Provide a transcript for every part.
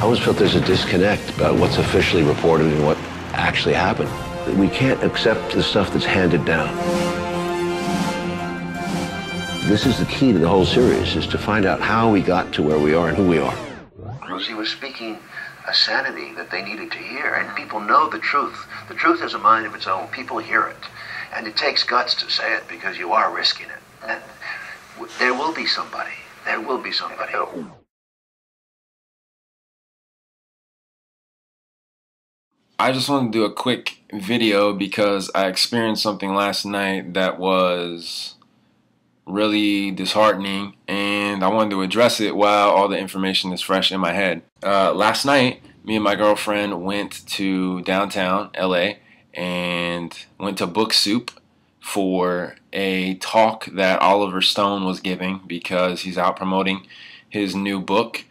I always felt there's a disconnect about what's officially reported and what actually happened. We can't accept the stuff that's handed down. This is the key to the whole series, is to find out how we got to where we are and who we are. Rosie was speaking a sanity that they needed to hear, and people know the truth. The truth has a mind of its own. People hear it. And it takes guts to say it because you are risking it. And there will be somebody. There will be somebody. I just wanted to do a quick video because I experienced something last night that was really disheartening, and I wanted to address it while all the information is fresh in my head. Last night, me and my girlfriend went to downtown LA and went to Book Soup for a talk that Oliver Stone was giving because he's out promoting his new book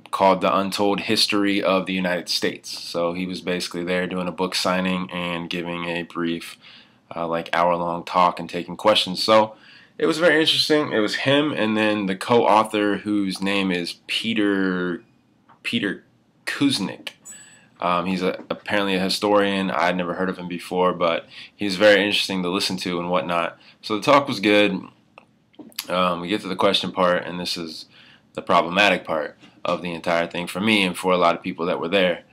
called The Untold History of the United States. So he was basically there doing a book signing and giving a brief like hour-long talk and taking questions. So it was very interesting. It was him and then the co-author, whose name is Peter Kuznick. He's apparently a historian. I'd never heard of him before, but he's very interesting to listen to and whatnot. So the talk was good. We get to the question part, and this is the problematic part of the entire thing for me and for a lot of people that were there.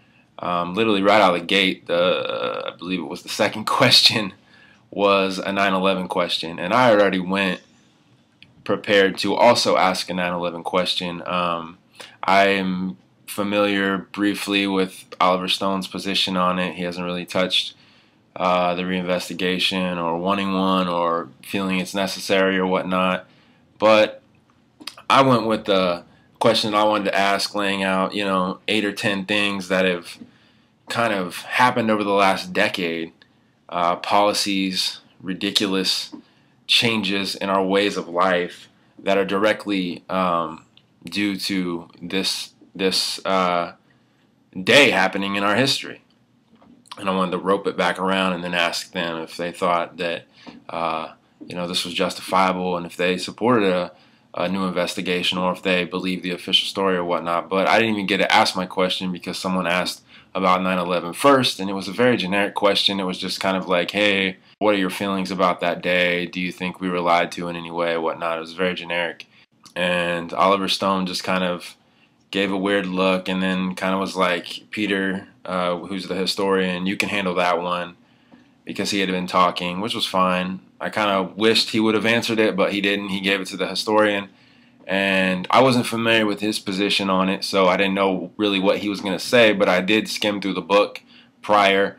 Literally right out of the gate, I believe it was the second question was a 9/11 question, and I already went prepared to also ask a 9/11 question. I am familiar briefly with Oliver Stone's position on it. He hasn't really touched the reinvestigation or wanting one or feeling it's necessary or whatnot, but I went with the question I wanted to ask, laying out, 8 or 10 things that have kind of happened over the last decade. Policies, ridiculous changes in our ways of life that are directly due to this day happening in our history. And I wanted to rope it back around and then ask them if they thought that this was justifiable and if they supported a new investigation or if they believe the official story or whatnot. But I didn't even get to ask my question because someone asked about 9/11 first, and it was a very generic question. It was just kind of like, hey, what are your feelings about that day? Do you think we were lied to in any way or whatnot? It was very generic. And Oliver Stone just kind of gave a weird look and then kind of was like, Peter, who's the historian, you can handle that one, because he had been talking, which was fine. I kind of wished he would have answered it, but he didn't. He gave it to the historian, and I wasn't familiar with his position on it, so I didn't know really what he was going to say, but I did skim through the book prior,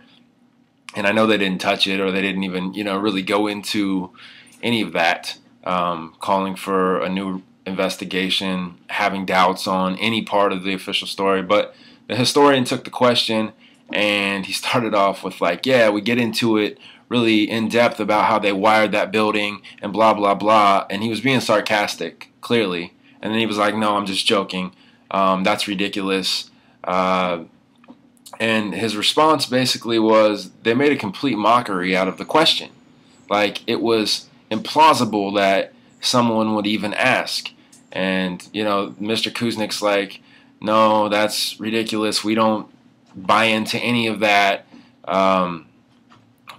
and I know they didn't touch it, or they didn't even, really go into any of that, calling for a new investigation, having doubts on any part of the official story. But the historian took the question, and he started off with like, yeah, we get into it really in depth about how they wired that building and blah, blah, blah. And he was being sarcastic, clearly. And then he was like, no, I'm just joking. That's ridiculous. And his response basically was they made a complete mockery out of the question. Like, it was implausible that someone would even ask. And, Mr. Kuznick's like, no, that's ridiculous. We don't buy into any of that.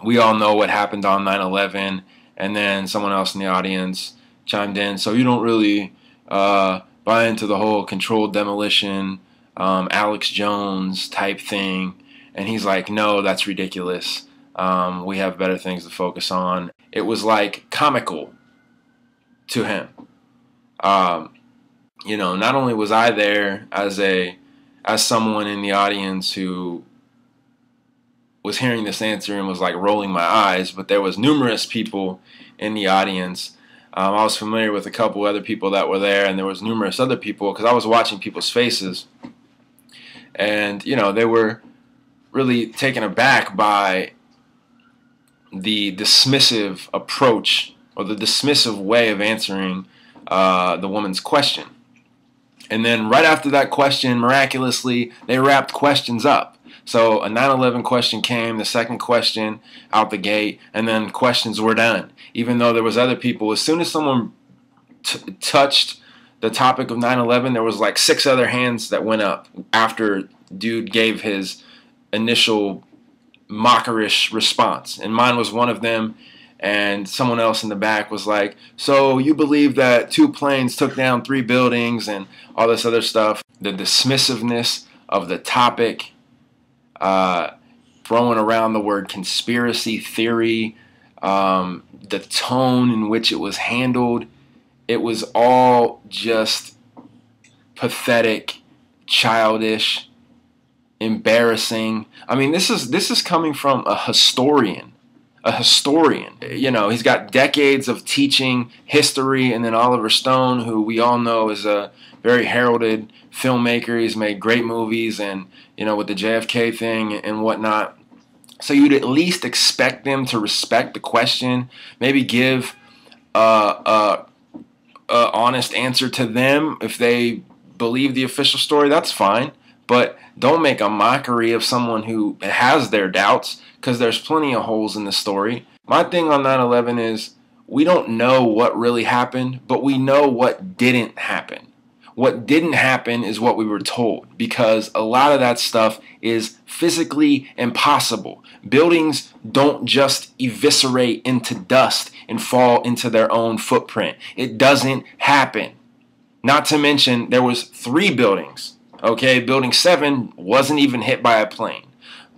We all know what happened on 9/11, and then someone else in the audience chimed in, so you don't really buy into the whole controlled demolition, Alex Jones type thing. And he's like, no, that's ridiculous. We have better things to focus on. It was like comical to him. Not only was I there as someone in the audience who was hearing this answer and was like rolling my eyes, but there was numerous people in the audience. I was familiar with a couple other people that were there, and there was numerous other people because I was watching people's faces, and they were really taken aback by the dismissive approach or the dismissive way of answering the woman's question. And then right after that question, miraculously, they wrapped questions up. So a 9/11 question came, the second question out the gate, and then questions were done. Even though there was other people, as soon as someone touched the topic of 9/11, there was like 6 other hands that went up after dude gave his initial mockerish response, and mine was one of them. And someone else in the back was like, so you believe that 2 planes took down 3 buildings and all this other stuff. The dismissiveness of the topic, throwing around the word conspiracy theory, the tone in which it was handled, it was all just pathetic, childish, embarrassing. I mean, this is coming from a historian. You know, he's got decades of teaching history, and then Oliver Stone, who we all know is a very heralded filmmaker. He's made great movies, and, you know, with the JFK thing and whatnot. So you'd at least expect them to respect the question, maybe give a honest answer to them if they believe the official story. That's fine, but don't make a mockery of someone who has their doubts, because there's plenty of holes in the story. My thing on 9/11 is we don't know what really happened, but we know what didn't happen. What didn't happen is what we were told, because a lot of that stuff is physically impossible. Buildings don't just eviscerate into dust and fall into their own footprint. It doesn't happen. Not to mention there was 3 buildings. Okay, building 7 wasn't even hit by a plane.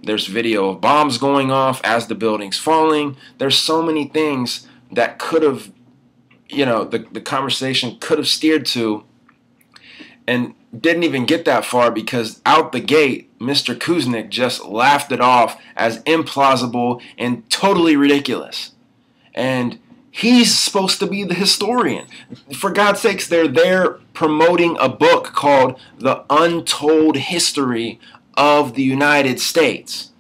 There's video of bombs going off as the building's falling. There's so many things that could have, you know, the conversation could have steered to, and didn't even get that far, because out the gate, Mr. Kuznick just laughed it off as implausible and totally ridiculous. And he's supposed to be the historian. For God's sakes, they're there promoting a book called The Untold History of the United States.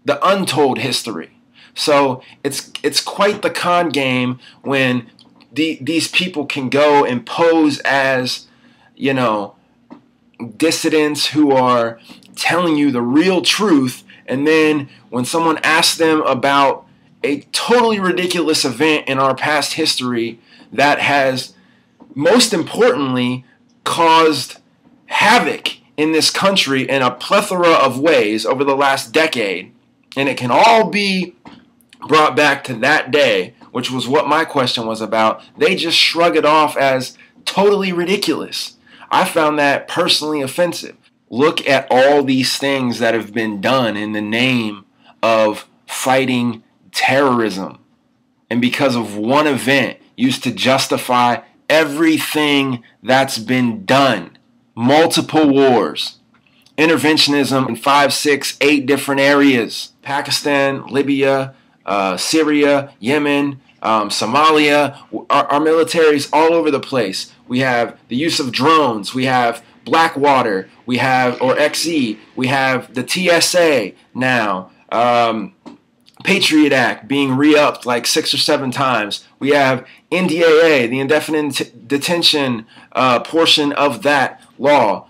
The Untold History. So it's quite the con game when these people can go and pose as, you know, dissidents who are telling you the real truth, and then when someone asks them about a totally ridiculous event in our past history that has, most importantly, caused havoc in this country in a plethora of ways over the last decade, and it can all be brought back to that day, which was what my question was about, they just shrug it off as totally ridiculous. I found that personally offensive. Look at all these things that have been done in the name of fighting terrorism, and because of one event used to justify everything that's been done. Multiple wars, interventionism in 5, 6, 8 different areas. Pakistan, Libya, Syria, Yemen, Somalia. Our military is all over the place. We have the use of drones. We have Blackwater. We have, or XE. We have the TSA now. Patriot Act being re-upped like 6 or 7 times. We have NDAA, the indefinite detention portion of that law.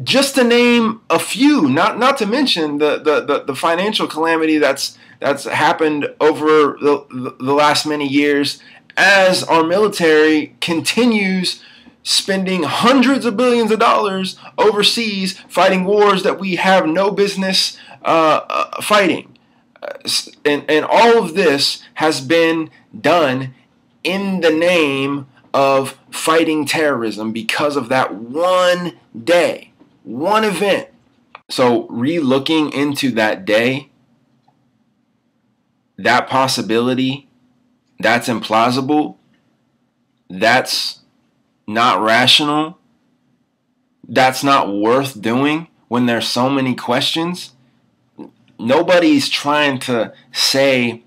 Just to name a few, not to mention the financial calamity that's happened over the last many years, as our military continues spending hundreds of billions of dollars overseas fighting wars that we have no business fighting. And all of this has been done in the name of fighting terrorism because of that one day, one event. So re-looking into that day, that possibility, that's implausible, that's not rational, that's not worth doing when there's so many questions. Nobody's trying to say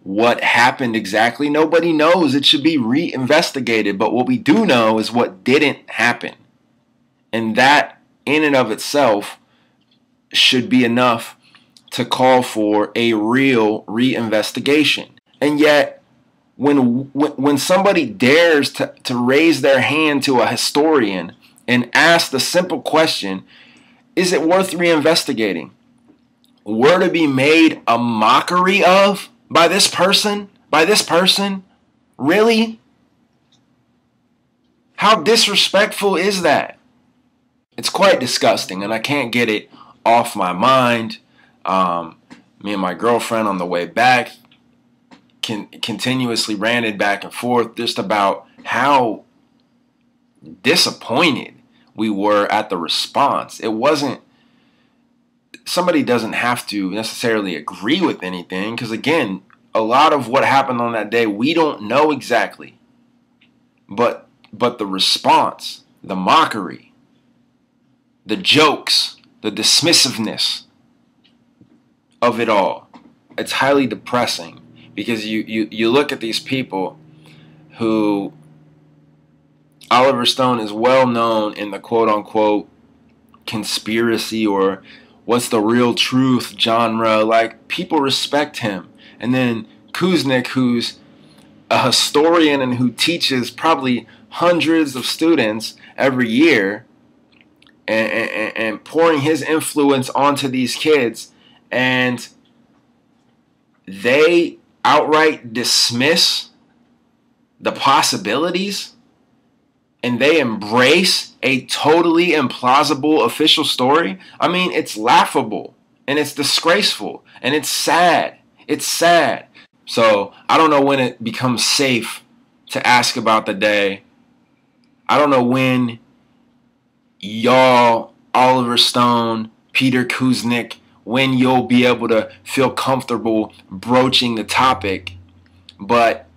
what happened exactly. Nobody knows. It should be reinvestigated. But what we do know is what didn't happen. And that in and of itself should be enough to call for a real reinvestigation. And yet, when somebody dares to raise their hand to a historian and ask the simple question, is it worth reinvestigating? Were to be made a mockery of by this person? Really? How disrespectful is that? It's quite disgusting, and I can't get it off my mind. Me and my girlfriend on the way back continuously ranted back and forth just about how disappointed we were at the response. It wasn't, somebody doesn't have to necessarily agree with anything, because again, a lot of what happened on that day we don't know exactly. But the response, the mockery, the jokes, the dismissiveness of it all, it's highly depressing, because you look at these people who Oliver Stone is well known in the quote-unquote conspiracy or what's the real truth genre. Like, people respect him. And then Kuznick, who's a historian and who teaches probably hundreds of students every year, and pouring his influence onto these kids, and they outright dismiss the possibilities, and they embrace a totally implausible official story. I mean, it's laughable, and it's disgraceful, and it's sad. It's sad. So I don't know when it becomes safe to ask about the day. I don't know when y'all, Oliver Stone, Peter Kuznick, when you'll be able to feel comfortable broaching the topic. But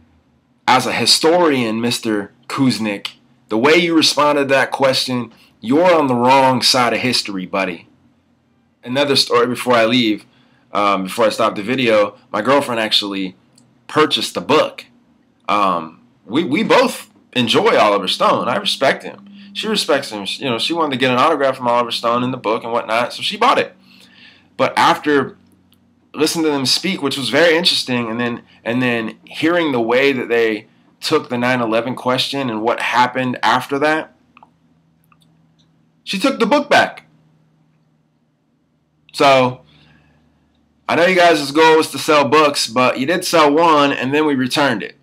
as a historian, Mr. Kuznick, the way you responded to that question, you're on the wrong side of history, buddy. Another story before I leave, before I stop the video, my girlfriend actually purchased the book. We both enjoy Oliver Stone. I respect him. She respects him. You know, she wanted to get an autograph from Oliver Stone in the book and whatnot, so she bought it. But after listening to them speak, which was very interesting, and then hearing the way that they took the 9/11 question and what happened after that, she took the book back. So I know you guys' goal was to sell books, but you did sell one, and then we returned it.